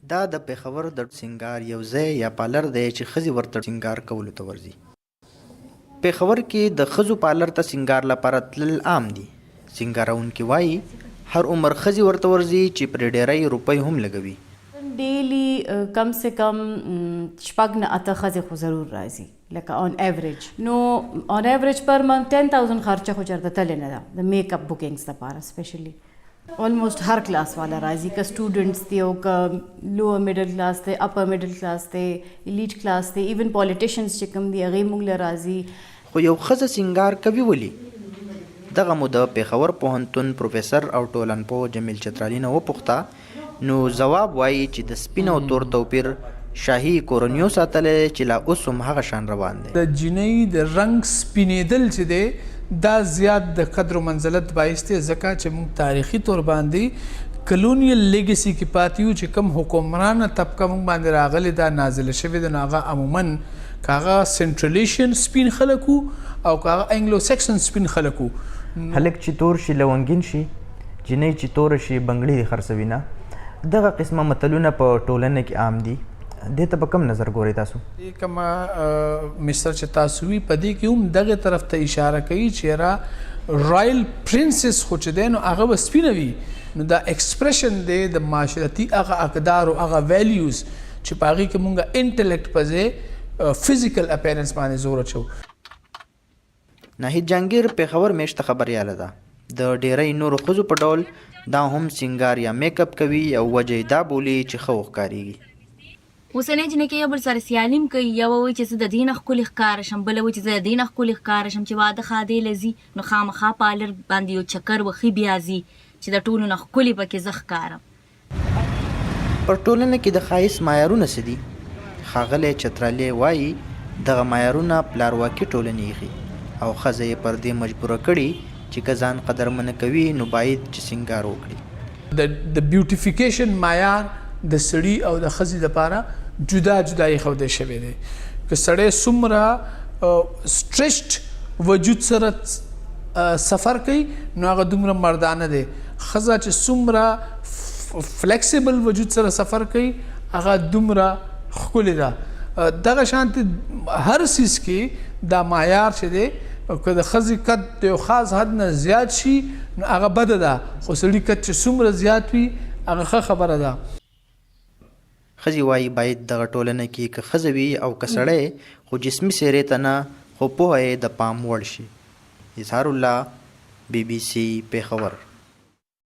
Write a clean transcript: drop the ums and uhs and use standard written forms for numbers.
دا د پېښور د سینګار یو ځای یا پالر دی چې ښځې ورته سینګار کولو ته ورځي. پېښور کې د ښځو پالر ته سینګار لپاره تلل عام دي. سینګاروونکي وایي هر عمر ښځې ورته ورځي چې پرې ډېری روپۍ هم لګوي. ډیلی کم سے کم شپږ نه اته ښځې خو ضرور راځي، لکه آن ایوریج. نو آن ایوریج پر منت 10,000 خرچه خو چېرته تللی نه ده د میک اپ بوکینګز لپاره سپیشلی. آلموسټ هر کلاس والا راځي، که سټوډنټس دي او که لوور میډل کلاس دی، اپر میډل کلاس دی، الیټ کلاس دی، ایون پالیټیشنز چې کوم دي هغې موږ له راځي. خو یو ښځه سینګار کوي ولې؟ دغه مو د پېښور پوهنتون پروفیسر او ټولنپوه جمیل چترالي نه وپوښته، نو ځواب وایي چې د سپین او تور توپیر شاهي کورنیو ساتلی چې لا اوس هم هغه شان روان دی. د جینۍ د رنګ سپینېدل چې دی دا زیات د قدر و منزلت باعث دی، ځکه چې موږ تاریخي طور باندې کلونیل لیګسي کې پاتې یو چې کوم حکمرانه طبقه موږ باندې راغلې ده نازله شوې ده، نو هغه عموما که هغه سنټرل ایشین سپین خلک وو او که هغه انګلو سیکسن سپین خلک وو. هلک چې تور شي لونګین شي، جینۍ چې توره شي بنګړي دې خرڅوي نه. دغه قسمه متلونه په ټولنه کې عام دي. دې ته په کوم نظر ګورئ تاسو؟ کومه مثال چې تاسو وي په دې کې هم دغه طرف ته اشاره کوي چې را رایل پرنسس خو چې دی نو هغه به سپینه وي، نو دا ایکسپریشن دی د معاشرتي هغه اقدار او هغه ویلیوز چې په هغې کې مونږ انټلیکټ په ځای فزیکل اپیرنس باندې زور اچوو. ناهید جهانګیر پېښور میشته خبریاله ده. د ډېری نورو ښځو په ډول دا هم سینګار یا میک اپ کوي او وجه یې دا بولي چې ښه وښکارېږي. اوسنۍ جینۍ کې یو بل سره سیالي کوي، یوه وایي چې زه د دې نه ښکلې ښکاره شم، بله وایي چې زه د دې نه ښکلې ښکاره شم. چې واده ښادۍ له ځي نو خامخا پالر باندې یو چکر وښي بیا ځي چې د ټولو نه ښکلې پکې زه ښکارم. پر ټولنه کې د ښایست معیارونه څه دي؟ ښاغلی چترالی وایي دغه معیارونه پلارواکي ټولنې ایښي او ښځه یې پر دې مجبوره کړي چې که ځان قدرمنه کوي نو باید چې سینګار وکړي. د بیوټیفیکیشن معیار د سړي او د ښځې لپاره جدا جدا ایښودی شوی دی. که سړی څومره سټرچډ وجود سره سفر کوي نو هغه دومره مردانه دی. ښځه چې څومره فلیکسیبل وجود سره سفر کوي هغه دومره ښکلې ده. دغه شانتې هر څیز کې دا معیار چې دی که د ښځې قد د یو خاص حد نه زیات شي نو هغه بده ده، خو سړي قد چې څومره زیات وي هغه ښه خبره ده. ښځې وایي باید دغه ټولنه کې که ښځه وي او که سړی خو جسمي څېرې ته نه خو پوهه یې د پام وړ شي. اظهار الله، BBC پېښور.